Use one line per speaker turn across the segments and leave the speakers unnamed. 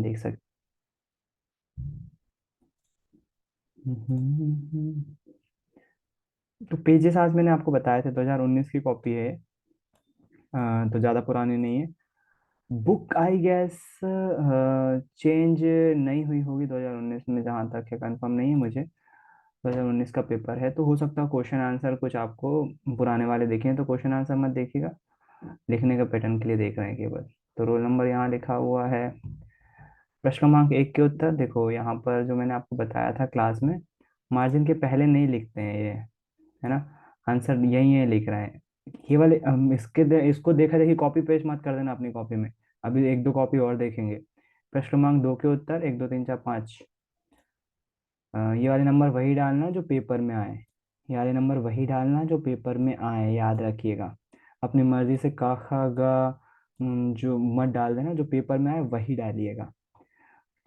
देख सकते। तो पेजेस आज मैंने आपको बताए थे 2019 की कॉपी है। तो ज़्यादा पुरानी नहीं है। बुक आई गेस चेंज नहीं हुई होगी 2019 में, जहाँ तक है कंफर्म नहीं है मुझे। 2019 का पेपर है, तो हो सकता है क्वेश्चन आंसर कुछ आपको पुराने वाले देखे हैं, तो क्वेश्चन आंसर मत देखिएगा, लिखने का पैटर्न के लिए देख रहे हैं केवल। तो रोल नंबर यहाँ लिखा हुआ है। प्रश्न क्रमांक 1 के उत्तर देखो, यहाँ पर जो मैंने आपको बताया था क्लास में, मार्जिन के पहले नहीं लिखते हैं ये, है ना। आंसर यही है लिख रहे हैं। ये वाले इसको देखा देखी कॉपी पेस्ट मत कर देना अपनी कॉपी में। अभी एक दो कॉपी और देखेंगे। प्रश्न क्रमांक 2 के उत्तर 1 2 3 4 5। ये वाले नंबर वही डालना जो पेपर में आए। ये वाले नंबर वही डालना जो पेपर में आए, याद रखिएगा। अपनी मर्जी से का खा गा जो मत डाल देना, जो पेपर में आए वही डालिएगा।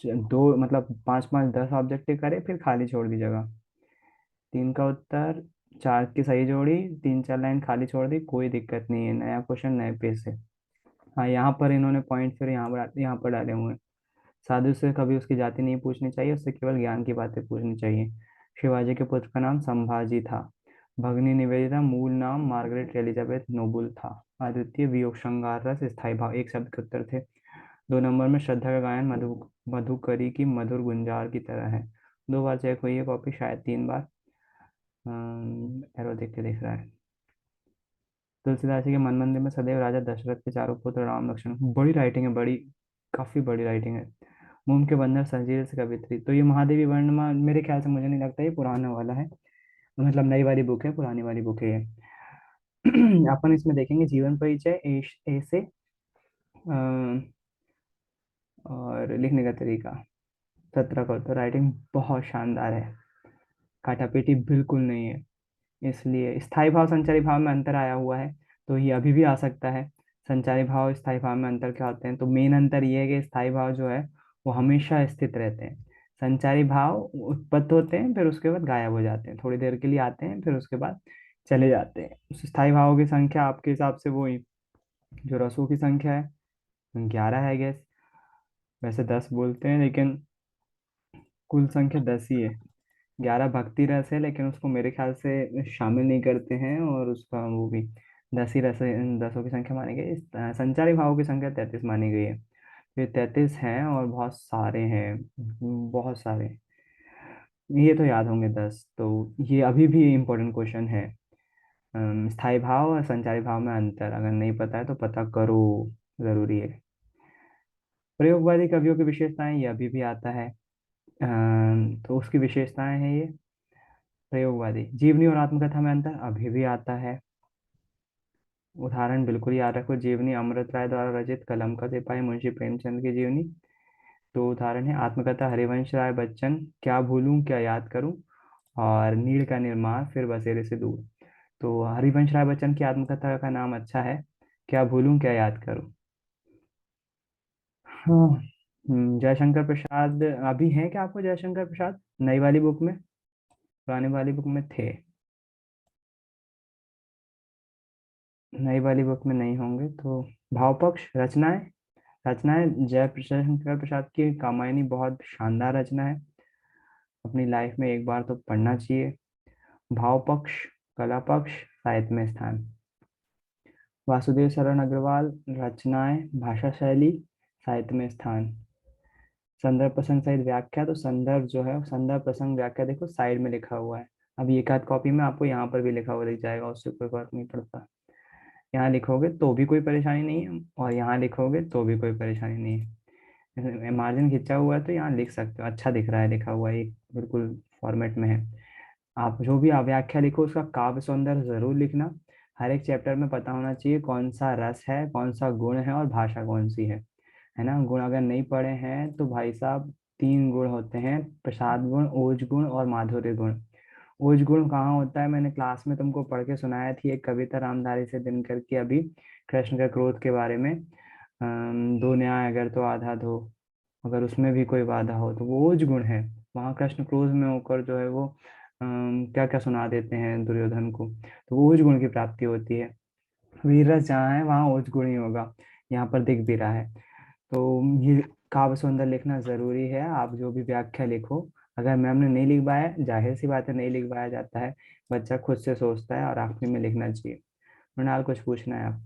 दो मतलब 5 5 10 ऑब्जेक्टिव करे, फिर खाली छोड़ दीजिएगा। 3 का उत्तर 4 की सही जोड़ी, 3 4 लाइन खाली छोड़ दी, कोई दिक्कत नहीं है, नया क्वेश्चन नए पेज से। हाँ, यहाँ पर इन्होंने पॉइंट फिर यहाँ पर डाले हुए हैं। साधु से कभी उसकी जाति नहीं पूछनी चाहिए, उससे केवल ज्ञान की बातें पूछनी चाहिए। शिवाजी के पुत्र का नाम संभाजी था। भगनी निवेदिता मूल नाम मार्गरेट एलिजाबेथ नोबुल था। अद्वितीय वियोग श्रृंगार रस स्थायी भाव एक शब्द के उत्तर थे। 2 नंबर में श्रद्धा का गायन मधुकरी की मधुर गुंजार की तरह है। 2 बार चेक हुई है कॉपी, शायद 3 बार। एरो देख के देख रहा है। तुलसीदास जी के मन मंदिर में सदैव राजा दशरथ के चारों पुत्र राम लक्ष्मण, बड़ी राइटिंग है, बड़ी काफी बड़ी राइटिंग है। मोम के बंधन संजीव से कवित्री, तो ये महादेवी वर्णमा मेरे ख्याल से, मुझे नहीं लगता ये पुराना वाला है, मतलब नई वाली बुक है, पुरानी वाली बुक है ये। अपन इसमें देखेंगे जीवन परिचय ए से और लिखने का तरीका। 17 का तो राइटिंग बहुत शानदार है, काटापीटी बिल्कुल नहीं है। इसलिए स्थायी भाव संचारी भाव में अंतर आया हुआ है, तो ये अभी भी आ सकता है। संचारी भाव स्थायी भाव में अंतर क्या होते हैं, तो मेन अंतर ये है कि स्थायी भाव जो है वो हमेशा स्थित रहते हैं। संचारी भाव उत्पन्न होते हैं, फिर उसके बाद गायब हो जाते हैं, थोड़ी देर के लिए आते हैं, फिर उसके बाद चले जाते हैं। उस स्थायी भावों की संख्या आपके हिसाब से वही जो रसों की संख्या है, 11 है गैस। वैसे 10 बोलते हैं, लेकिन कुल संख्या 10 ही है। 11 भक्ति रस है, लेकिन उसको मेरे ख्याल से शामिल नहीं करते हैं, और उसका वो भी 10 ही रस, इन 10 की संख्या मानी गई है। संचारी भावों की संख्या 33 मानी गई है। ये 33 हैं और बहुत सारे हैं, बहुत सारे। ये तो याद होंगे 10, तो ये अभी भी इम्पोर्टेंट क्वेश्चन है। स्थायी भाव और संचारी भाव में अंतर अगर नहीं पता है तो पता करो, जरूरी है। प्रयोगवादी कवियों की विशेषताएं, ये अभी भी आता है। तो उसकी विशेषताएं हैं ये। प्रयोगवादी जीवनी और आत्मकथा में अंतर अभी भी आता है। उदाहरण बिल्कुल याद रखो, जीवनी अमृत राय द्वारा रचित कलम का सिपाही मुंशी प्रेमचंद की जीवनी। तो उदाहरण है आत्मकथा हरिवंश राय बच्चन, क्या भूलूं क्या याद करूं, और नीड़ का निर्माण फिर बसेरे से दूर। तो हरिवंश राय बच्चन की आत्मकथा का नाम अच्छा है, क्या भूलूं क्या याद करूं। हाँ। जयशंकर प्रसाद अभी हैं क्या आपको, जयशंकर प्रसाद नई वाली बुक में, पुरानी वाली बुक में थे। नई वाली बुक में नहीं होंगे तो। भाव पक्ष रचनाएं, रचनाएं जयशंकर प्रसाद की कामायनी बहुत शानदार रचना है, अपनी लाइफ में एक बार तो पढ़ना चाहिए। भाव पक्ष, कला पक्ष, साहित्य में स्थान। वासुदेव शरण अग्रवाल रचनाएं, भाषा शैली, साहित्य में स्थान। संदर्भ प्रसंग सहित व्याख्या, तो संदर्भ जो है संदर्भ प्रसंग व्याख्या देखो साइड में लिखा हुआ है। अब एक आध कॉपी में आपको यहाँ पर भी लिखा हुआ दिख जाएगा, उससे कोई फर्क नहीं पड़ता। यहाँ लिखोगे तो भी कोई परेशानी नहीं है, और यहाँ लिखोगे तो भी कोई परेशानी नहीं है। मार्जिन खिंचा हुआ है तो यहाँ लिख सकते हो, अच्छा दिख रहा है लिखा हुआ है, एक बिल्कुल फॉर्मेट में है। आप जो भी व्याख्या लिखो उसका काव्य सौंदर्य जरूर लिखना। हर एक चैप्टर में पता होना चाहिए कौन सा रस है, कौन सा गुण है, और भाषा कौन सी है ना। गुण अगर नहीं पढ़े हैं तो भाई साहब, 3 गुण होते हैं, प्रसाद गुण, ओज गुण और माधुर्य गुण। ओज गुण कहाँ होता है, मैंने क्लास में तुमको पढ़ के सुनाया थी एक कविता रामधारी से दिनकर की अभी, कृष्ण का क्रोध के बारे में। दो न्याय अगर तो आधा दो, अगर उसमें भी कोई बाधा हो तो वो ओज गुण है। वहाँ कृष्ण क्रोध में होकर जो है वो क्या क्या सुना देते हैं दुर्योधन को, तो वो ओज गुण की प्राप्ति होती है। वीर रस जहाँ है वहाँ ओज गुण ही होगा, यहाँ पर दिख भी रहा है। तो ये काव्य सुंदर लिखना जरूरी है, आप जो भी व्याख्या लिखो। अगर मैम ने नहीं लिखवाया, जाहिर सी बात है नहीं लिखवाया जाता है, बच्चा खुद से सोचता है और आखिरी में लिखना चाहिए। मृणाल कुछ पूछना है आप?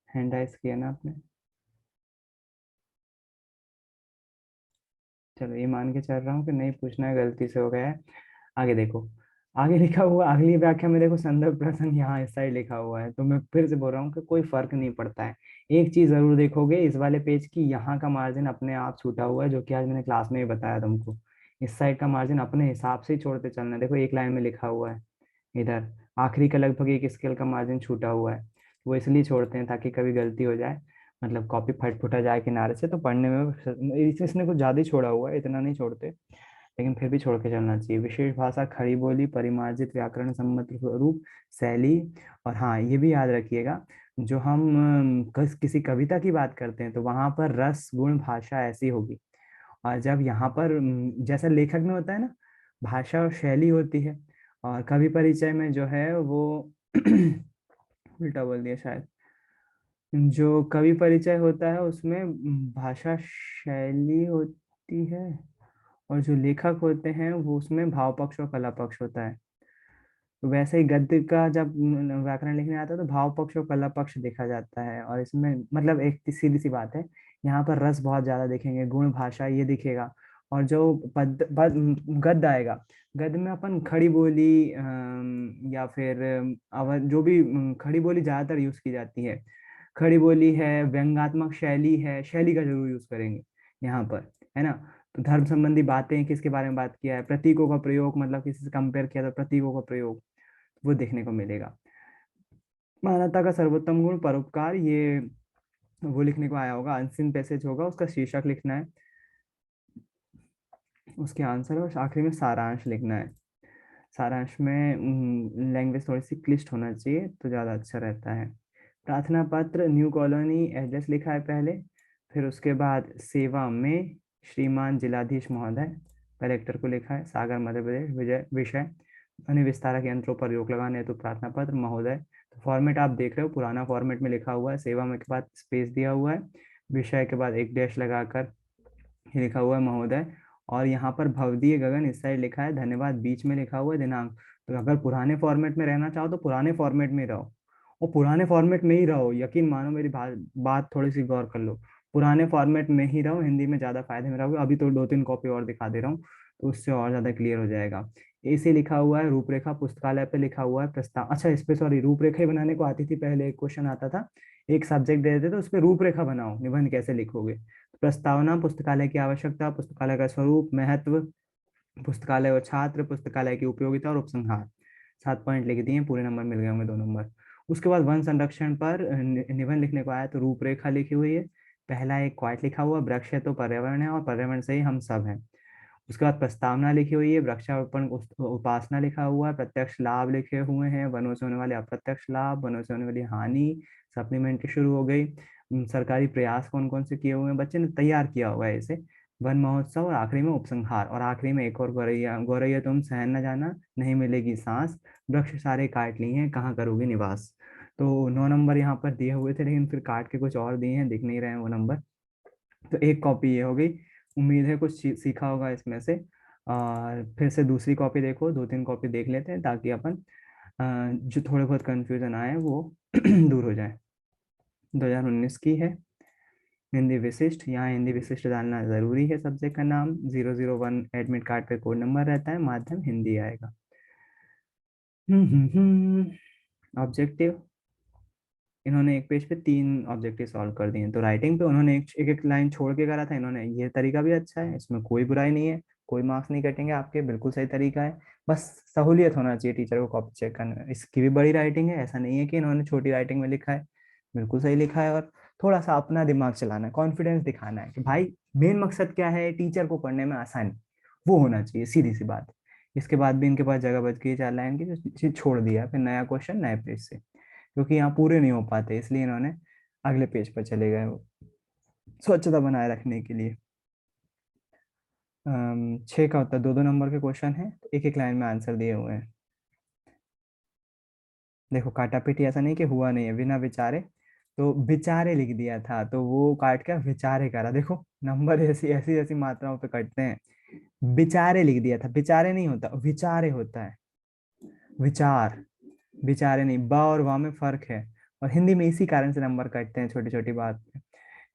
हैंड राइज किया ना आपने? चलो ये मान के चल रहा हूँ कि नहीं पूछना है, गलती से हो गया है। आगे देखो, आगे लिखा हुआ अगली व्याख्या में देखो, संदर्भ प्रसंग यहाँ इस साइड लिखा हुआ है, तो मैं फिर से बोल रहा हूँ कि कोई फर्क नहीं पड़ता है। एक चीज जरूर देखोगे इस वाले पेज की, यहाँ का मार्जिन अपने आप छूटा हुआ है, जो कि आज मैंने क्लास में ही बताया तुमको। इस साइड का मार्जिन अपने हिसाब से ही छोड़ते चलना है। देखो एक लाइन में लिखा हुआ है, इधर आखिरी का लगभग एक स्केल का मार्जिन छूटा हुआ है। वो इसलिए छोड़ते हैं ताकि कभी गलती हो जाए, मतलब कॉपी फट फुटा जाए किनारे से, तो पढ़ने में इसने कुछ ज्यादा ही छोड़ा हुआ है, इतना नहीं छोड़ते, लेकिन फिर भी छोड़ के चलना चाहिए। विशेष भाषा, खड़ी बोली, परिमार्जित व्याकरण, सम्मत रूप, शैली। और हाँ ये भी याद रखिएगा, जो हम किसी कविता की बात करते हैं तो वहां पर रस गुण भाषा ऐसी होगी, और जब यहाँ पर जैसा लेखक में होता है ना, भाषा और शैली होती है, और कवि परिचय में जो है वो उल्टा बोल दिया शायद, जो कवि परिचय होता है उसमें भाषा शैली होती है, और जो लेखक होते हैं वो उसमें भाव पक्ष और कला पक्ष होता है। तो वैसे ही गद्य का जब व्याकरण लिखने आता है तो भाव पक्ष और कला पक्ष देखा जाता है, और इसमें मतलब एक सीधी सी बात है, यहाँ पर रस बहुत ज्यादा देखेंगे, गुण भाषा ये दिखेगा। और जो गद्य आएगा, गद्य में अपन खड़ी बोली या फिर जो भी खड़ी बोली ज्यादातर यूज की जाती है। खड़ी बोली है, व्यंग्यात्मक शैली है, शैली का जरूर यूज करेंगे यहाँ पर, है ना। तो धर्म संबंधी बातें, किसके बारे में बात किया है, प्रतीकों का प्रयोग, मतलब किसी से कंपेयर किया तो प्रतीकों का प्रयोग वो देखने को मिलेगा। मानवता का सर्वोत्तम गुण परोपकार, ये वो लिखने को आया होगा, अनसीन पैसेज होगा, उसका शीर्षक लिखना है, उसके आंसर, और आखिरी में सारांश लिखना है। सारांश में लैंग्वेज थोड़ी सी क्लिष्ट होना चाहिए तो ज़्यादा अच्छा रहता है। प्रार्थना पत्र, न्यू कॉलोनी एड्रेस लिखा है पहले, फिर उसके बाद सेवा में श्रीमान जिलाधीश महोदय, कलेक्टर को लिखा है, सागर मध्य प्रदेश, विजय विषय ध्वनि विस्तारक यंत्रों पर रोक लगाने हेतु प्रार्थना पत्र महोदय। तो फॉर्मेट आप देख रहे हो, पुराना फॉर्मेट में लिखा हुआ है, सेवा में के बाद स्पेस दिया हुआ है, विषय के बाद एक डैश लगाकर ये लिखा हुआ है महोदय, और यहाँ पर भवदीय गगन इस साइड लिखा है, धन्यवाद बीच में लिखा हुआ है, दिनांक। तो अगर पुराने फॉर्मेट में रहना चाहो तो पुराने फॉर्मेट में रहो, और पुराने फॉर्मेट में ही रहो, यकीन मानो मेरी बात थोड़ी सी गौर कर लो, पुराने फॉर्मेट में ही रहो, हिंदी में ज्यादा फायदे में रहोगे। अभी तो दो तीन कॉपी और दिखा दे रहा हूँ, तो उससे और ज्यादा क्लियर हो जाएगा। ऐसे लिखा हुआ है रूपरेखा, पुस्तकालय पे लिखा हुआ है प्रस्ताव, अच्छा इस पे सॉरी, रूपरेखा ही बनाने को आती थी पहले, एक क्वेश्चन आता था, एक सब्जेक्ट दे देते थे उस पर रूपरेखा बनाओ, निबंध कैसे लिखोगे। प्रस्तावना, पुस्तकालय की आवश्यकता, पुस्तकालय का स्वरूप महत्व, पुस्तकालय और छात्र, पुस्तकालय की उपयोगिता और उपसंहार। 7 पॉइंट लिख दिए, पूरे नंबर मिल गए होंगे 2 नंबर। उसके बाद वन संरक्षण पर निबंध लिखने को आया तो रूपरेखा लिखी हुई है, पहला एक क्वाइट लिखा हुआ, वृक्ष है तो पर्यावरण है और पर्यावरण से ही हम सब हैं। उसके बाद प्रस्तावना लिखी हुई है, वृक्षारोपण उपासना लिखा हुआ है, प्रत्यक्ष लाभ लिखे हुए हैं, वनों से होने वाले अप्रत्यक्ष लाभ, वनों से होने वाली हानि, सप्लीमेंट्री शुरू हो गई। सरकारी प्रयास कौन कौन से किए हुए हैं, बच्चे ने तैयार किया हुआ है इसे, वन महोत्सव, और आखिरी में उपसंहार, और आखिरी में एक और, गौरैया गौरैया तुम सहन न जाना, नहीं मिलेगी सांस, वृक्ष सारे काट लिए हैं, कहाँ करोगे निवास। तो 9 नंबर यहाँ पर दिए हुए थे, लेकिन फिर काट के कुछ और दिए हैं, दिख नहीं रहे हैं वो नंबर। तो एक कॉपी ये हो गई, उम्मीद है कुछ सीखा होगा इसमें से। और फिर से दूसरी कॉपी देखो, 2-3 कॉपी देख लेते हैं ताकि अपन जो थोड़े बहुत कंफ्यूजन आए वो दूर हो जाए। 2019 की है, हिंदी विशिष्ट, यहाँ हिंदी विशिष्ट डालना जरूरी है, सब्जेक्ट का नाम 001 एडमिट कार्ड पे कोड नंबर रहता है, माध्यम हिंदी आएगा। ऑब्जेक्टिव, इन्होंने एक पेज पे 3 ऑब्जेक्टिव सॉल्व कर दिए हैं, तो राइटिंग पे उन्होंने एक एक लाइन छोड़ के करा था, इन्होंने ये तरीका भी अच्छा है, इसमें कोई बुराई नहीं है, कोई मार्क्स नहीं कटेंगे आपके, बिल्कुल सही तरीका है। बस सहूलियत होना चाहिए टीचर को कॉपी चेक करने में। इसकी भी बड़ी राइटिंग है, ऐसा नहीं है कि इन्होंने छोटी राइटिंग में लिखा है, बिल्कुल सही लिखा है। और थोड़ा सा अपना दिमाग चलाना है, कॉन्फिडेंस दिखाना है कि भाई मेन मकसद क्या है, टीचर को पढ़ने में आसानी, वो होना चाहिए, सीधी सी बात। इसके बाद भी इनके पास जगह बच गई 4 लाइन की, जो छोड़ दिया, फिर नया क्वेश्चन नए पेज से, क्योंकि यहाँ पूरे नहीं हो पाते, इसलिए इन्होंने अगले पेज पर चले गए वो, स्वच्छता बनाए रखने के लिए। 6 का उत्तर, 2-2 नंबर के क्वेश्चन है, एक एक लाइन में आंसर दिए हुए हैं। देखो काटा पीटी ऐसा नहीं कि हुआ नहीं है, बिना विचारे, तो विचारे लिख दिया था तो वो काट के विचारे करा। देखो नंबर ऐसी ऐसी ऐसी मात्राओं पे कटते हैं। विचारे लिख दिया था, विचारे नहीं होता, विचारे होता है। विचार, विचारे नहीं। ब और वा में फर्क है। और हिंदी में इसी कारण से नंबर कटते हैं छोटी छोटी बात पे।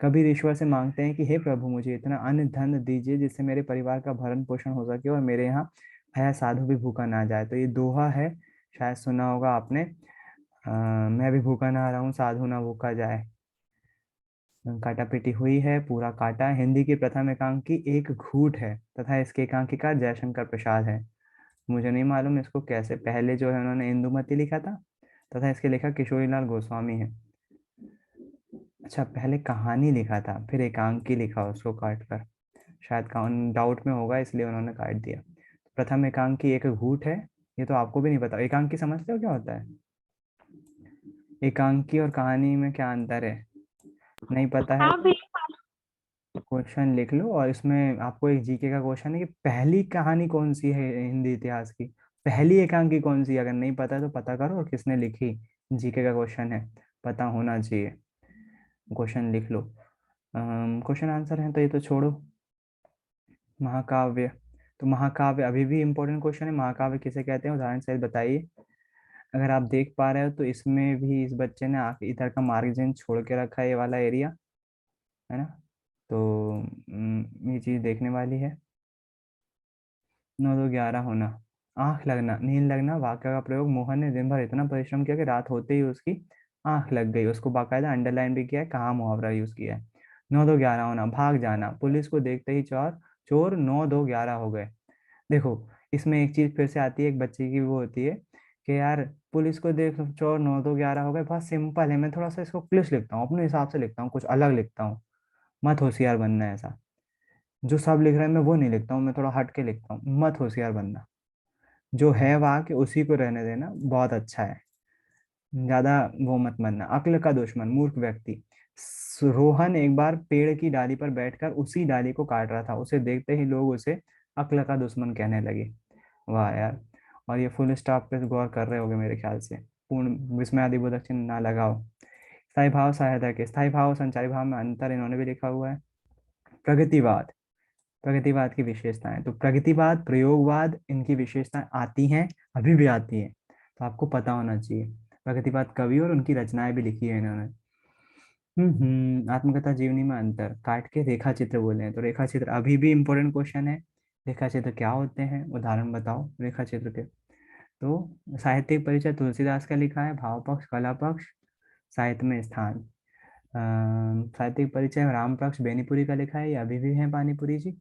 कबीर ईश्वर से मांगते हैं कि हे प्रभु मुझे इतना अन्न धन दीजिए जिससे मेरे परिवार का भरण पोषण हो सके और मेरे यहाँ भया साधु भी भूखा ना जाए। तो ये दोहा है, शायद सुना होगा आपने। मैं भी भूखा ना रहूं, साधु ना भूखा जाए। काटा पीटी हुई है, पूरा काटा है। हिंदी की प्रथम एकांकी एक घूट है तथा इसके एकांकीकार जयशंकर प्रसाद है। मुझे नहीं मालूम इसको कैसे, पहले जो है उन्होंने इंदुमती लिखा था तथा इसके लेखक किशोरीलाल गोस्वामी है। अच्छा, पहले कहानी लिखा था फिर एकांकी लिखा उसको काट कर, शायद डाउट में होगा इसलिए उन्होंने काट दिया। प्रथम एकांकी एक घूट है। ये तो आपको भी नहीं पता। एकांकी समझते हो क्या होता है? एकांकी और कहानी में क्या अंतर है? नहीं पता है?
हाँ भी।
क्वेश्चन लिख लो, और इसमें आपको एक जीके का क्वेश्चन है कि पहली कहानी कौन सी है हिंदी इतिहास की, पहली एकांकी कौन सी है? अगर नहीं पता है तो पता करो, और किसने लिखी। जीके का क्वेश्चन है, पता होना चाहिए। क्वेश्चन लिख लो। क्वेश्चन आंसर है तो ये तो छोड़ो। महाकाव्य, तो महाकाव्य अभी भी इम्पोर्टेंट क्वेश्चन है। महाकाव्य किसे कहते हैं, उदाहरण सहित बताइए। अगर आप देख पा रहे हो तो इसमें भी इस बच्चे ने आगे इधर का मार्जिन छोड़ के रखा है, ये वाला एरिया, है ना? तो ये चीज देखने वाली है। 9 2 11 होना, आंख लगना, नींद लगना वाक्य का प्रयोग। मोहन ने दिन भर इतना परिश्रम किया कि रात होते ही उसकी आंख लग गई। उसको बाकायदा अंडरलाइन भी किया है, कहाँ मुहावरा यूज किया है। 9 2 11 होना, भाग जाना, पुलिस को देखते ही चोर चोर 9 2 11 हो गए। देखो इसमें एक चीज फिर से आती है, एक बच्चे की वो होती है कि यार पुलिस को देख चोर 9 2 11 हो गए, बहुत सिंपल है। मैं थोड़ा सा इसको क्लिश लिखता हूँ, अपने हिसाब से लिखता हूँ, कुछ अलग लिखता हूँ। मत होशियार बनना है ऐसा। जो सब लिख रहे हैं मैं वो नहीं लिखता हूँ, मैं थोड़ा हट के लिखता हूँ। मत होशियार बनना, जो है वाक्य उसी को रहने देना बहुत अच्छा है। ज्यादा वो मत बनना। अक्ल का दुश्मन, मूर्ख व्यक्ति। रोहन एक बार पेड़ की डाली पर बैठकर उसी डाली को काट रहा था, उसे देखते ही लोग उसे अक्ल का दुश्मन कहने लगे। वाह यार। और ये फुल स्टॉप पे गौर कर रहे होगे मेरे ख्याल से। पूर्ण विस्मयादिबोधक चिन्ह ना लगाओ। स्थायी भाव सहायता के, स्थायी भाव और संचारी भाव में अंतर इन्होंने भी लिखा हुआ है। प्रगतिवाद, प्रगतिवाद की विशेषताएं, तो प्रगतिवाद प्रयोगवाद इनकी विशेषताएं आती हैं, अभी भी आती है, तो आपको पता होना चाहिए। प्रगतिवाद कवि और उनकी रचनाएं भी लिखी है इन्होंने। आत्मकथा जीवनी में अंतर काट के रेखा चित्र बोले हैं, तो रेखा चित्र अभी भी इम्पोर्टेंट क्वेश्चन है। रेखा चित्र क्या होते हैं, उदाहरण बताओ रेखा चित्र के। तो साहित्यिक परिचय तुलसीदास का लिखा है, भाव पक्ष कला पक्ष साहित्य में स्थान। साहित्यिक परिचय राम पक्ष बेनीपुरी का लिखा है, ये अभी भी है पानीपुरी जी।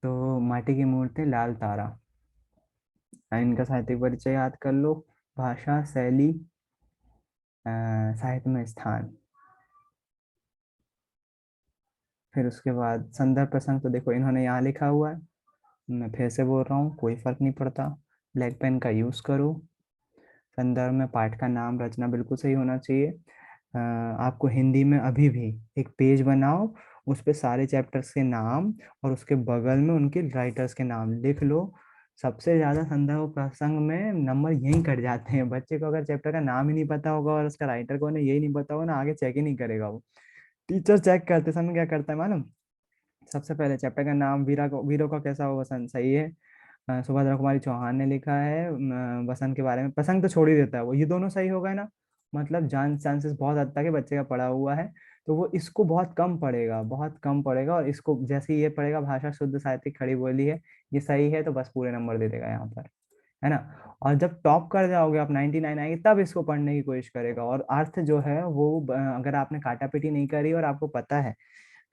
तो माटी की मूर्ति लाल तारा, इनका साहित्यिक परिचय याद कर लो। भाषा शैली साहित्य में स्थान। फिर उसके बाद संदर्भ प्रसंग, तो देखो इन्होंने यहाँ लिखा हुआ है, मैं फिर से बोल रहा हूँ, कोई फर्क नहीं पड़ता। ब्लैक पेन का यूज करो। संदर्भ में पाठ का नाम रचना बिल्कुल सही होना चाहिए। आपको हिंदी में अभी भी एक पेज बनाओ, उस पे सारे चैप्टर्स के नाम और उसके बगल में उनके राइटर्स के नाम लिख लो। सबसे ज्यादा संदर्भ प्रसंग में नंबर यहीं कट जाते हैं। बच्चे को अगर चैप्टर का नाम ही नहीं पता होगा और उसका राइटर कौन है यही नहीं पता होगा ना, आगे चेक ही नहीं करेगा वो। टीचर चेक करते समय क्या करता है मालूम? सबसे पहले चैप्टर का नाम, वीरों का कैसा हो वसंत, सही है। सुभद्रा कुमारी चौहान ने लिखा है वसंत के बारे में, प्रसंग तो छोड़ ही देता है वो, ये दोनों सही हो गए ना। मतलब जान चांसेस बहुत हद तक है बच्चे का पढ़ा हुआ है, तो वो इसको बहुत कम पढ़ेगा, बहुत कम पढ़ेगा। और इसको जैसे ही ये पढ़ेगा भाषा शुद्ध साहित्यिक खड़ी बोली है, ये सही है, तो बस पूरे नंबर दे देगा यहाँ पर, है ना? और जब टॉप कर जाओगे आप, 99 आएंगे, तब इसको पढ़ने की कोशिश करेगा। और अर्थ जो है वो अगर आपने काटा पीटी नहीं करी और आपको पता है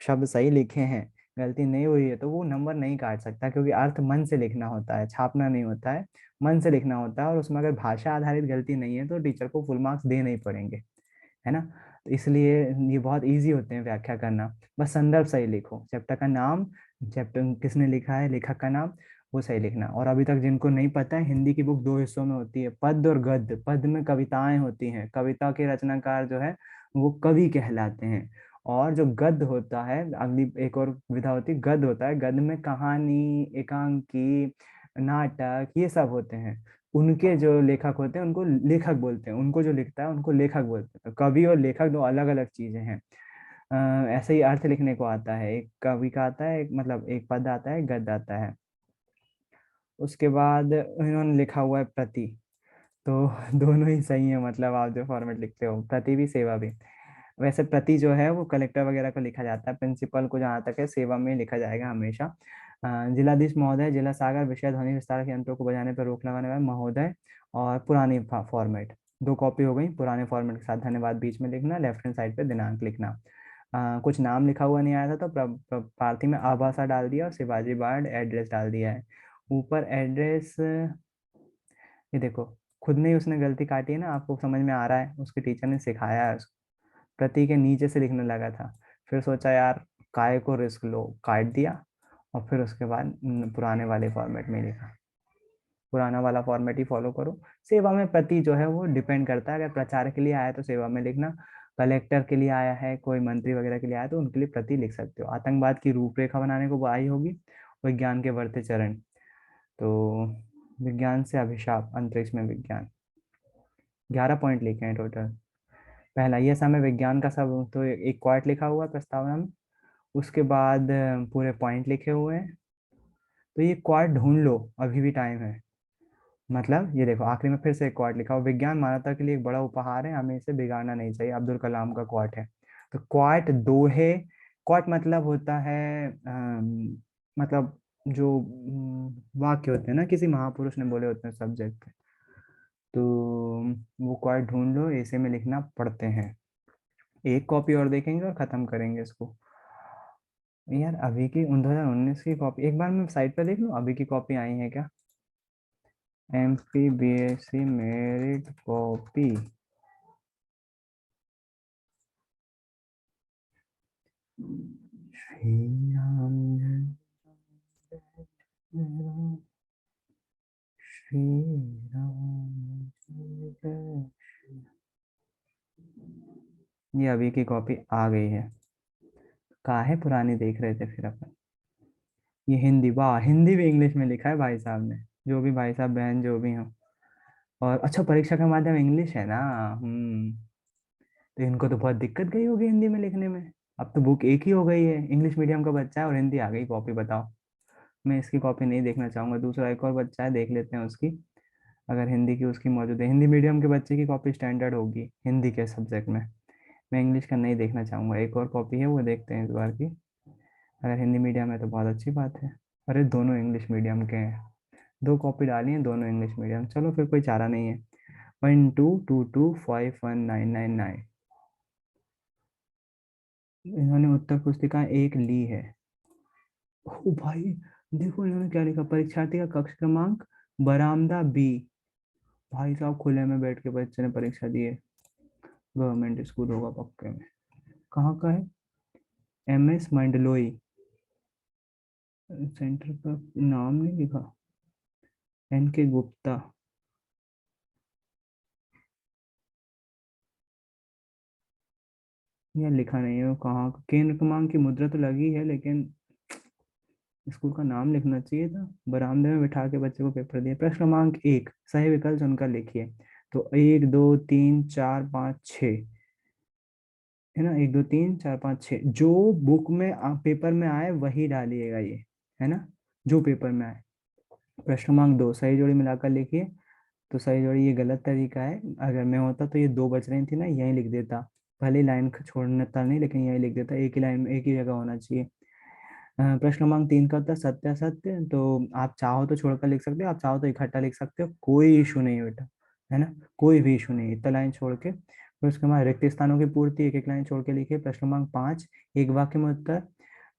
शब्द सही लिखे हैं, गलती नहीं हुई है, तो वो नंबर नहीं काट सकता, क्योंकि अर्थ मन से लिखना होता है, छापना नहीं होता है। मन से लिखना होता है, और उसमें अगर भाषा आधारित गलती नहीं है तो टीचर को फुल मार्क्स दे नहीं पड़ेंगे, है ना? तो इसलिए ये बहुत इजी होते हैं व्याख्या करना। बस संदर्भ सही लिखो, चैप्टर का नाम, चैप्टर किसने लिखा है, लेखक का नाम, वो सही लिखना। और अभी तक जिनको नहीं पता है, हिंदी की बुक दो हिस्सों में होती है, पद्य और गद्य। पद्य में कविताएं होती हैं, कविता के रचनाकार जो है वो कवि कहलाते हैं। और जो गद्य होता है, अगली एक और विधा होती है, गद्य होता है। गद्य में कहानी, एकांकी, नाटक, ये सब होते हैं। उनके जो लेखक होते हैं उनको लेखक बोलते हैं, उनको जो लिखता है उनको लेखक बोलते हैं। तो कवि और लेखक दो अलग अलग चीजें हैं। ऐसे ही अर्थ लिखने को आता है, एक कवि का आता है, एक मतलब एक पद आता है, एक गद्य आता है। उसके बाद इन्होंने लिखा हुआ है प्रति। तो दोनों ही सही है, मतलब आप जो फॉर्मेट लिखते हो, प्रति भी सेवा भी। वैसे प्रति जो है वो कलेक्टर वगैरह को लिखा जाता है, प्रिंसिपल को जहाँ तक है सेवा में लिखा जाएगा हमेशा। जिलाधीश महोदय, जिला सागर, विषय ध्वनि विस्तारक यंत्रों को बजाने पर रोक लगाने वाले महोदय। और पुरानी फॉर्मेट, दो कॉपी हो गई। पुराने फॉर्मेट के साथ धन्यवाद बीच में लिखना, लेफ्ट हैंड साइड पे दिनांक लिखना। कुछ नाम लिखा हुआ नहीं आया था तो पार्थी में आभासा डाल दिया और शिवाजी बार्ड एड्रेस डाल दिया है। ऊपर एड्रेस, ये देखो, खुद ने ही उसने गलती काटी है ना, आपको समझ में आ रहा है, उसके टीचर ने सिखाया है उसको। प्रति के नीचे से लिखने लगा था, फिर सोचा यार काय को रिस्क लो, काट दिया। और फिर उसके बाद पुराने वाले फॉर्मेट में लिखा। पुराना वाला फॉर्मेट ही फॉलो करो। सेवा में प्रति जो है वो डिपेंड करता है, अगर प्रचार के लिए आया तो सेवा में लिखना। कलेक्टर के लिए आया है, कोई मंत्री वगैरह के लिए आया तो उनके लिए प्रति लिख सकते हो। आतंकवाद की रूपरेखा बनाने को वो आई होगी। विज्ञान के बढ़ते चरण, तो विज्ञान से अभिशाप, अंतरिक्ष में विज्ञान। 11 पॉइंट लिखे हैं टोटल। पहला ये समय विज्ञान का सब, तो एक क्वार्ट लिखा हुआ है प्रस्तावना में। उसके बाद पूरे पॉइंट लिखे हुए हैं। तो ये क्वार्ट ढूंढ लो, अभी भी टाइम है। मतलब ये देखो आखिरी में फिर से एक क्वार्ट लिखा हुआ, विज्ञान मानवता के लिए एक बड़ा उपहार है, हमें इसे बिगाड़ना नहीं चाहिए, अब्दुल कलाम का क्वार्ट है। तो क्वार्ट दो है। क्वार्ट मतलब होता है मतलब जो वाक्य होते हैं ना, किसी महापुरुष ने बोले होते हैं सब्जेक्ट पे। तो वो क्वार्ट ढूंढ लो, ऐसे में लिखना पड़ते हैं। एक कॉपी और देखेंगे और खत्म करेंगे इसको। यार अभी की 2019 की कॉपी एक बार मैं साइट पे देख लूँ, अभी की कॉपी आई है क्या? MPBSC merit copy. Shri Ram जय जय राम, श्री राम जय जय। ये अभी की कॉपी आ गई है। काहे पुरानी देख रहे थे फिर अपन? ये हिंदी, वाह, हिंदी भी इंग्लिश में लिखा है भाई साहब ने। जो भी भाई साहब बहन जो भी हो। और अच्छा, परीक्षा का माध्यम इंग्लिश है ना। हम्म। तो इनको तो बहुत दिक्कत गई होगी हिंदी में लिखने में। अब तो बुक एक ही हो गई है, इंग्लिश मीडियम का बच्चा है और हिंदी आ गई कॉपी, बताओ। मैं इसकी कॉपी नहीं देखना चाहूंगा, दूसरा एक और बच्चा है, देख लेते हैं उसकी। अगर हिंदी की उसकी मौजूद है, हिंदी मीडियम के बच्चे की कॉपी स्टैंडर्ड होगी हिंदी के सब्जेक्ट में। मैं इंग्लिश का नहीं देखना चाहूंगा, एक और कॉपी है वो देखते हैं इस बार की। अगर हिंदी मीडियम है तो बहुत अच्छी बात है। अरे दोनों इंग्लिश मीडियम के हैं। दो कॉपी डाली है, दोनों इंग्लिश मीडियम, चलो फिर कोई चारा नहीं है। 1222519999। इन्होंने उत्तर पुस्तिका एक ली है। ओ भाई, देखो इन्होंने क्या लिखा, परीक्षार्थी का कक्ष क्रमांक बरामदा बी। भाई साहब खुले में बैठ के बच्चे ने परीक्षा दी है। गवर्नमेंट स्कूल होगा पक्के में। कहाँ का है? MS मंडलोई। सेंटर का नाम नहीं लिखा। NK गुप्ता। यार लिखा नहीं है वो कहाँ का। केंद्र क्रमांक की मुद्रा तो लगी है, लेकिन स्कूल का नाम लिखना चाहिए था। बरामदे में बिठा के बच्चे को पेपर दिया। प्रश्न क्रमांक एक, सही विकल्प चुनकर लिखिए। तो 1 2 3 4 5 6 है ना, 1 2 3 4 5 6, जो बुक में पेपर में आए वही डालिएगा ये, है ना, जो पेपर में आए। प्रश्न क्रमांक दो, सही जोड़ी मिलाकर लिखिए। तो सही जोड़ी, ये गलत तरीका है। अगर मैं होता तो ये दो बच रही थी ना, यही लिख देता। भले लाइन छोड़ने था नहीं, लेकिन यही लिख देता, एक ही लाइन में एक ही जगह होना चाहिए। प्रश्न क्रमांक तीन का उत्तर सत्य असत्य, तो आप चाहो तो छोड़कर लिख सकते हो, आप चाहो तो इकट्ठा लिख सकते हो, कोई इशू नहीं बेटा, है ना। कोई भी इशू नहीं, इतना लाइन छोड़ के। फिर उसके बाद रिक्त स्थानों की पूर्ति, एक एक लाइन छोड़ के लिखिए। प्रश्न क्रमांक पाँच, एक वाक्य में उत्तर।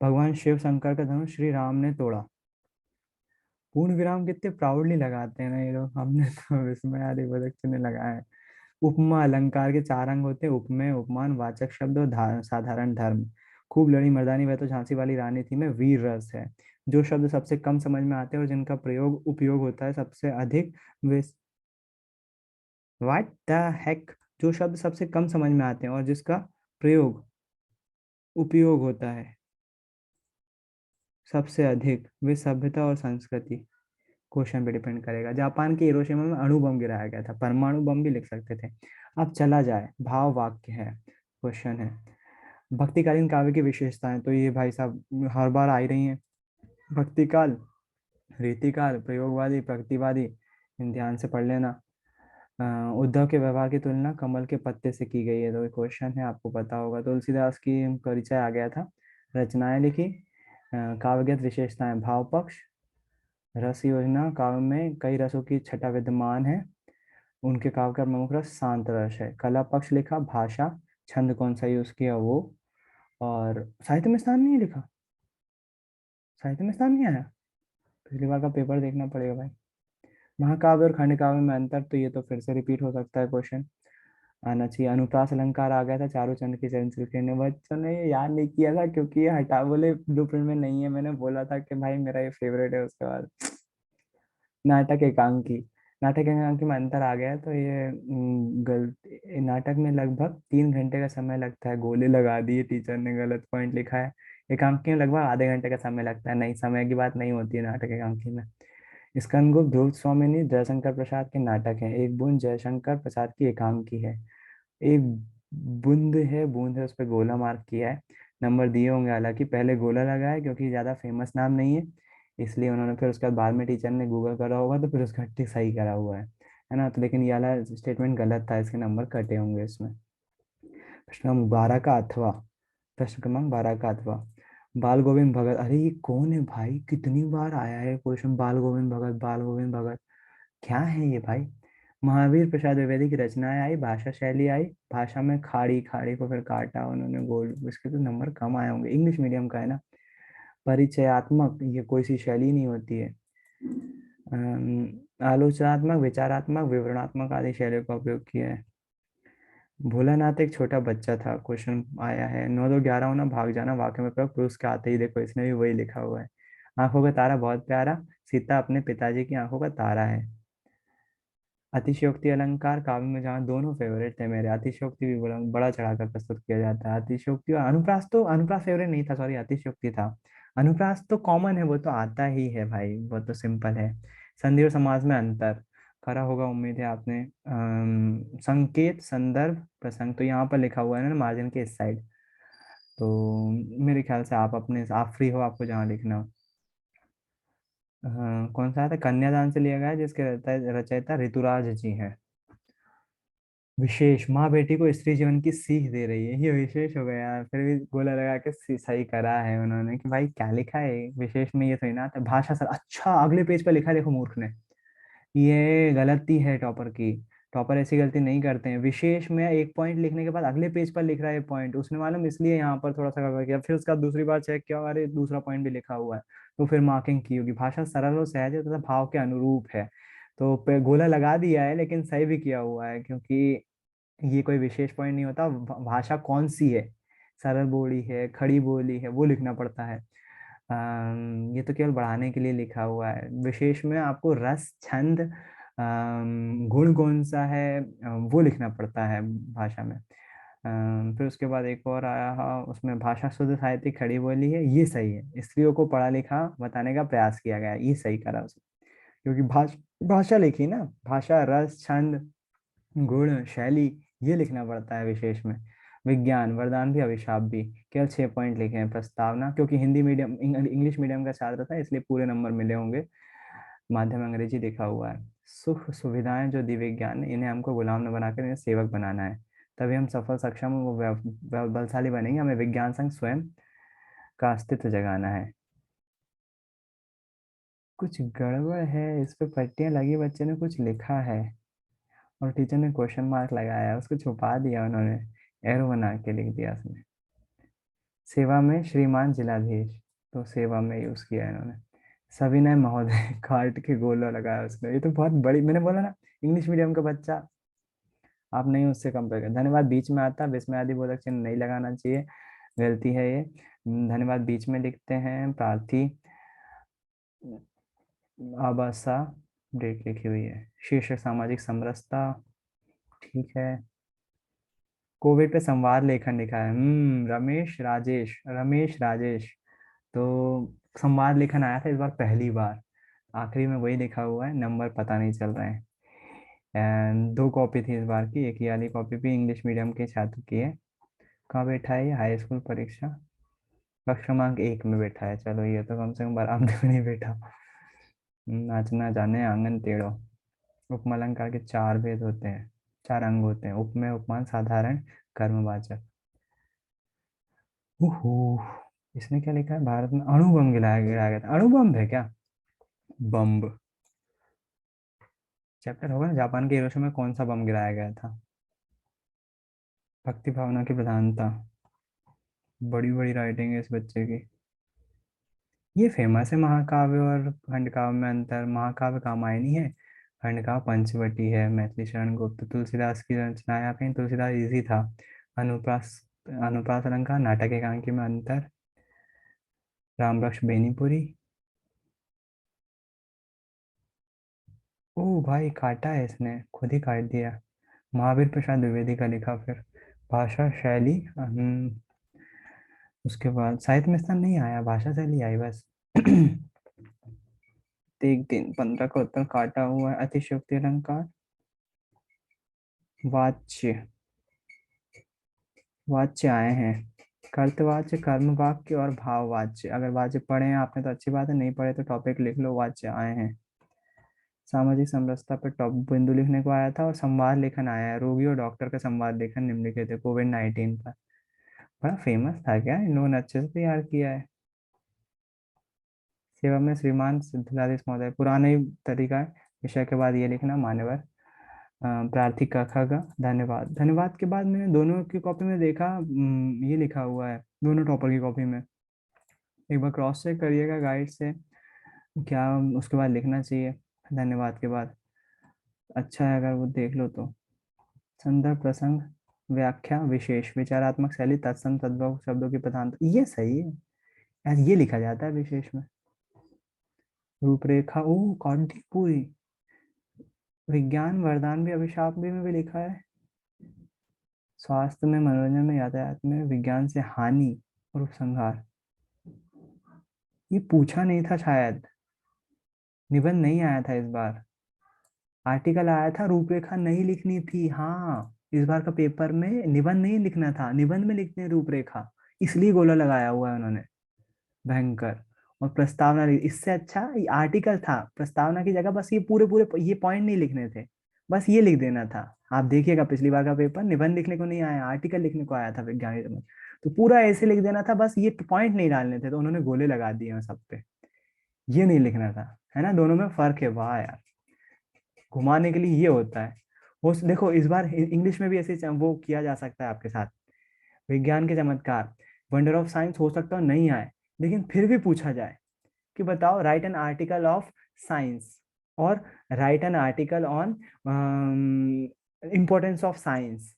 भगवान शिव शंकर का धनुष श्री राम ने तोड़ा। पूर्ण विराम कितने प्राउडली लगाते हैं ना ये लोग, हमने तो विस्मय आदि बोधक चिन्ह लगाए हैं। उपमा अलंकार के चार अंग होते हैं, उपमेय, उपमान, वाचक शब्द और साधारण धर्म। खूब लड़ी मर्दानी वह तो झांसी वाली रानी थी में वीर रस है। जो शब्द सबसे कम समझ में आते हैं और जिनका प्रयोग उपयोग होता है सबसे अधिक, वे। What the heck? जो शब्द सबसे कम समझ में आते हैं और जिसका प्रयोग उपयोग होता है सबसे अधिक, वे सभ्यता और संस्कृति। क्वेश्चन पे डिपेंड करेगा। जापान के हिरोशिमा में अणु बम गिराया गया था, परमाणु बम भी लिख सकते थे। अब चला जाए, भाव वाक्य है, क्वेश्चन है। भक्तिकालीन काव्य की विशेषताएं, तो ये भाई साहब हर बार आ ही रही हैं। भक्तिकाल, रीतिकाल, प्रयोगवादी, प्रगतिवादी, इन ध्यान से पढ़ लेना। उद्धव के व्यवहार की तुलना कमल के पत्ते से की गई है, तो क्वेश्चन है, आपको पता होगा। तुलसीदास की परिचय आ गया था। रचनाएं लिखी। काव्यगत विशेषताएं, भाव पक्ष, रस योजना, काव्य में कई रसों की छटा विद्यमान है। उनके काव्य का प्रमुख रस शांत रस है। कला पक्ष लिखा, भाषा, छंद कौन सा यूज किया वो। और साहित्य में स्थान नहीं लिखा, साहित्य में स्थान नहीं आया। पिछली बार का पेपर देखना पड़ेगा भाई। महाकाव्य और खंड काव्य में अंतर, तो ये तो फिर से रिपीट हो सकता है क्वेश्चन, आना चाहिए। अनुप्रास अलंकार आ गया था चारों चंद की चंचल ने, बच्चों ने ये याद नहीं किया था क्योंकि ये हटा बोले ब्लूप्रिंट में नहीं है। मैंने बोला था कि भाई मेरा ये फेवरेट है, उसके बाद नाटक एकांकी। नाटक एकांकी में अंतर आ गया है, तो ये गलत। नाटक में लगभग 3 घंटे का समय लगता है, गोली लगा दी है टीचर ने, गलत पॉइंट लिखा है। एकांकी में लगभग आधे घंटे का समय लगता है, नहीं समय की बात नहीं होती है नाटक एकांकी में। स्कंदगुप्त, ध्रुव स्वामिनी, जयशंकर प्रसाद के नाटक हैं। एक बूंद जयशंकर प्रसाद की एकांकी है। एक बूंद है, उस पर गोला मार्क किया है। नंबर दिए होंगे, हालांकि पहले गोला लगा है क्योंकि ज़्यादा फेमस नाम नहीं है, इसलिए उन्होंने फिर उसके बाद में टीचर ने गूगल करा होगा तो फिर उसका ठीक सही करा हुआ है ना। तो लेकिन ये वाला स्टेटमेंट गलत था, इसके नंबर कटे होंगे इसमें। प्रश्न क्रमांक 12 का अथवा, प्रश्न क्रमांक 12 का अथवा, बाल गोविंद भगत। अरे ये कौन है भाई, कितनी बार आया है क्वेश्चन, बाल गोविंद भगत, बाल गोविंद भगत, क्या है ये भाई। महावीर प्रसाद द्विवेदी की रचनाएं आई, भाषा शैली आई। भाषा में खाड़ी, खाड़ी को फिर काटा उन्होंने गोल, इसके तो नंबर कम आए होंगे, इंग्लिश मीडियम का है ना। परिचयात्मक, ये कोई सी शैली नहीं होती है। आलोचनात्मक, विचारात्मक, विवरणात्मक आदि शैलियों का उपयोग किया है। भोलानाथ एक छोटा बच्चा था, क्वेश्चन आया है। 9 2 11 होना, भाग जाना, वाक्य में प्रयोग, पुरुष के आते ही देखो, इसने भी वही लिखा हुआ है। आंखों का तारा बहुत प्यारा, सीता अपने पिताजी की आंखों का तारा है। अतिशयोक्ति अलंकार, काव्य में जहाँ दोनों फेवरेट थे मेरे, अतिशयोक्ति भी बड़ा बड़ा चढ़ाकर प्रस्तुत किया जाता है। अतिशयोक्ति और अनुप्रास, तो अनुप्रास फेवरेट नहीं था, सॉरी अतिशयोक्ति था। अनुप्रास तो कॉमन है, वो तो आता ही है भाई, वो तो सिंपल है। संधि और समास में अंतर करा होगा, उम्मीद है आपने। संकेत, संदर्भ, प्रसंग, तो यहाँ पर लिखा हुआ है ना मार्जिन के इस साइड, तो मेरे ख्याल से आप फ्री हो, आपको जहाँ लिखना हो। कौन सा है था, कन्यादान से लिया गया है, जिसके रचयिता ऋतुराज जी हैं। विशेष, माँ बेटी को स्त्री जीवन की सीख दे रही है, ये विशेष हो गया यार, फिर भी गोला लगा के सही करा है उन्होंने कि भाई क्या लिखा है विशेष में, ये थोड़ी ना आता है। भाषा सर, अच्छा अगले पेज पर लिखा है, देखो मूर्ख ने, ये गलती है टॉपर की। टॉपर ऐसी गलती नहीं करते हैं, विशेष में एक पॉइंट लिखने के बाद अगले पेज पर लिख रहा है पॉइंट, उसने मालूम इसलिए यहाँ पर थोड़ा सा गड़बड़ किया, फिर उसका दूसरी बार चेक किया, अरे दूसरा पॉइंट भी लिखा हुआ है, तो फिर मार्किंग की होगी। भाषा सरल और सहज है तथा भाव के अनुरूप है, तो गोला लगा दिया है, लेकिन सही भी किया हुआ है, क्योंकि ये कोई विशेष पॉइंट नहीं होता। भाषा कौन सी है, सरल बोली है, खड़ी बोली है, वो लिखना पड़ता है। ये तो केवल बढ़ाने के लिए लिखा हुआ है। विशेष में आपको रस, छंद, गुण कौन सा है, वो लिखना पड़ता है भाषा में। फिर उसके बाद एक और आया, हाँ उसमें भाषा शुद्ध साहित्यिक खड़ी बोली है, ये सही है। स्त्रियों को पढ़ा लिखा बताने का प्रयास किया गया है, ये सही करा उसने, क्योंकि भाषा लिखी ना, भाषा, रस, छंद, गुण, शैली, ये लिखना पड़ता है विशेष में। विज्ञान, वरदान भी अभिशाप भी, केवल 6 पॉइंट लिखे हैं। प्रस्तावना, क्योंकि हिंदी मीडियम इंग्लिश मीडियम का छात्र था, इसलिए पूरे नंबर मिले होंगे। माध्यम अंग्रेजी लिखा हुआ है। सुख सुविधाएं जो दी विज्ञान ने, इन्हें हमको गुलाम न बनाकर इन्हें सेवक बनाना है, तभी हम सफल, सक्षम व बलशाली बनेंगे। हमें विज्ञान संग स्वयं का अस्तित्व जगाना है। कुछ गड़बड़ है, इस पे पट्टियां लगी, बच्चे ने कुछ लिखा है और टीचर ने क्वेश्चन मार्क लगाया, उसको छुपा दिया उन्होंने, एरो बना के लिख दिया उसने। सेवा में श्रीमान जिलाधीश, तो सेवा में यूज किया है इन्होंने। सविनय महोदय, काट के गोला लगाया उसने, ये तो बहुत बड़ी, मैंने बोला ना इंग्लिश मीडियम का बच्चा, आप नहीं उससे कंपेयर कर। धन्यवाद बीच में आता, विस्मयादि बोधक चिन्ह नहीं लगाना चाहिए, गलती है ये। धन्यवाद बीच में लिखते हैं। प्रार्थी, आबासा, डेट लिखी हुई है। शीर्षक सामाजिक समरसता, ठीक है। कोविड पे संवाद लेखन लिखा है, रमेश राजेश, तो संवाद लेखन आया था इस बार पहली बार, आखिरी में वही लिखा हुआ है, नंबर पता नहीं चल रहे हैं। एंड दो कॉपी थी इस बार की, एक ये वाली कॉपी भी इंग्लिश मीडियम के छात्र की है। कहाँ बैठा है ये, हाई स्कूल परीक्षा, कक्षा क्रमांक 1 में बैठा है। चलो ये तो कम से कम बरामदे में नहीं बैठा। नाचना जाने आंगन टेढ़ो। उपमालंकार के 4 भेद होते हैं, 4 अंग होते हैं, उपमेय, उपमान, साधारण, कर्मवाचक। ओहो, इसने क्या लिखा है, भारत में अणु बम गिराया गिराया गया था। अणु बम है क्या, बम्ब चैप्टर होगा ना, जापान के हिरोशिमा में कौन सा बम गिराया गया था। भक्ति भावना की प्रधानता। बड़ी बड़ी राइटिंग है इस बच्चे की। ये फेमस है, महाकाव्य और खंडकाव्य में अंतर। महाकाव्य कामायनी है, खंडकाव्य पंचवटी है। मैथिली शरण गुप्त, तुलसीदास की रचनाएं। आप कहीं तुलसीदास इजी था। अनुप्रास अनुप्रास अलंकार, नाटक एकांकी में अंतर। रामबख्श बेनीपुरी। ओ भाई, काटा है इसने, खुद ही काट दिया। महावीर प्रसाद द्विवेदी का लिखा फिर। भाषा शैली, उसके बाद साहित्य में स्थान नहीं आया, भाषा शैली आई बस। एक दिन 15 का उत्तर काटा हुआ है। अतिशयोक्ति अलंकार। वाच्य, वाच्य आए हैं। कर्तवाच्य, कर्म वाक्य और भाव वाच्य। अगर वाच्य पढ़े हैं आपने तो अच्छी बात है, नहीं पढ़े तो टॉपिक लिख लो, वाच्य आए हैं। सामाजिक समरसता पर टॉप बिंदु लिखने को आया था, और संवाद लेखन आया है, रोगी और डॉक्टर का संवाद लेखन निम्नलिखित है, कोविड-19 पर। बड़ा फेमस था क्या, इन लोगों ने अच्छे से तैयार किया है। सेवा में श्रीमान सिद्धिलाल महोदय, पुराने ही तरीका है। विषय के बाद ये लिखना, मान्यवर। प्रार्थी कखा का धन्यवाद। धन्यवाद के बाद मैंने दोनों की कॉपी में देखा, ये लिखा हुआ है दोनों टॉपर की कॉपी में। एक बार क्रॉस चेक करिएगा गाइड से, क्या उसके बाद लिखना चाहिए धन्यवाद के बाद। अच्छा है अगर वो देख लो तो। संदर्भ, प्रसंग, व्याख्या, विशेष, विचारात्मक शैली, तत्सम तद्भव शब्दों की प्रधानता, ये सही है यार, ये लिखा जाता है विशेष में। रूपरेखा, ओ कौंटी पूरी। विज्ञान वरदान भी, अभिशाप भी में भी लिखा है। स्वास्थ्य में, मनोरंजन में, यातायात में, विज्ञान से हानि और उपसंहार। ये पूछा नहीं था शायद, निबंध नहीं आया था इस बार। आर्टिकल आया था, रूपरेखा नहीं लिखनी थी। हाँ, इस बार का पेपर में निबंध नहीं लिखना था, निबंध में लिखते हैं रूपरेखा। इसलिए गोला लगाया हुआ है उन्होंने, भयंकर। और प्रस्तावना इससे अच्छा ये आर्टिकल था, प्रस्तावना की जगह बस ये पूरे पूरे ये पॉइंट नहीं लिखने थे, बस ये लिख देना था। आप देखिएगा पिछली बार का पेपर निबंध लिखने को नहीं आया, आर्टिकल लिखने को आया था विज्ञान में। तो पूरा ऐसे लिख देना था, बस ये पॉइंट नहीं डालने थे, तो उन्होंने गोले लगा दिए हैं सब पे। ये नहीं लिखना था, है ना, दोनों में फर्क है। वाह यार, घुमाने के लिए ये होता है। वो देखो इस बार इंग्लिश में भी ऐसे वो किया जा सकता है आपके साथ। विज्ञान के चमत्कार, वंडर ऑफ साइंस हो सकता है नहीं आए, लेकिन फिर भी पूछा जाए कि बताओ, write an article of science, और write an article on importance of science.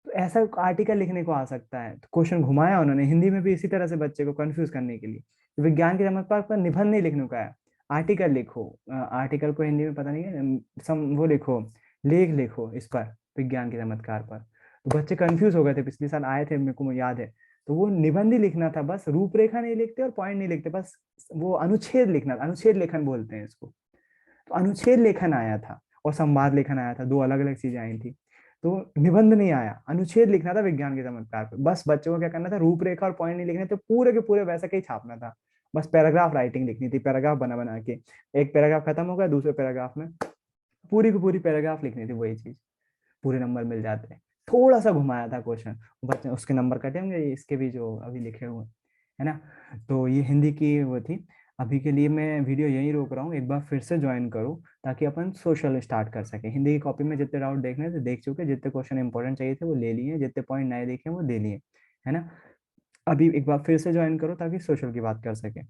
तो ऐसा आर्टिकल लिखने को आ सकता है। तो क्वेश्चन घुमाया उन्होंने हिंदी में भी इसी तरह से बच्चे को कंफ्यूज करने के लिए। तो विज्ञान के चमत्कार पर निबंध नहीं लिखने का है, आर्टिकल लिखो। आर्टिकल को हिंदी में पता नहीं है, वो लिखो, लेख लिखो इस पर, विज्ञान के चमत्कार पर। तो बच्चे कंफ्यूज हो गए थे, पिछले साल आए थे, मेरे को याद है। तो वो निबंध ही लिखना था, बस रूपरेखा नहीं लिखते और पॉइंट नहीं लिखते, बस वो अनुच्छेद लिखना, अनुच्छेद लेखन बोलते हैं इसको। तो अनुच्छेद लेखन आया था और संवाद लेखन आया था, दो अलग अलग चीजें आई थी। तो निबंध नहीं आया, अनुच्छेद लिखना था विज्ञान के चमत्कार पे। बस बच्चों को क्या करना था, रूपरेखा और पॉइंट नहीं लिखने थे, पूरे के पूरे वैसा कहीं छापना था। बस पैराग्राफ राइटिंग लिखनी थी, पैराग्राफ बना बना के। एक पैराग्राफ खत्म हो गया, दूसरे पैराग्राफ में पूरी की पूरी पैराग्राफ लिखनी थी, वही चीज। पूरे नंबर मिल जाते हैं। थोड़ा सा घुमाया था क्वेश्चन, बच्चे उसके नंबर कटे होंगे, इसके भी जो अभी लिखे हुए है ना। तो ये हिंदी की वो थी। अभी के लिए मैं वीडियो यहीं रोक रहा हूँ, एक बार फिर से ज्वाइन करूँ, ताकि अपन सोशल स्टार्ट कर सके। हिंदी की कॉपी में जितने डाउट देखने थे देख चुके, जितने क्वेश्चन इंपॉर्टेंट चाहिए थे वो ले लिए, जितने पॉइंट नए देखे वो दे लिए, है ना। अभी एक बार फिर से ज्वाइन करो ताकि सोशल की बात कर सके।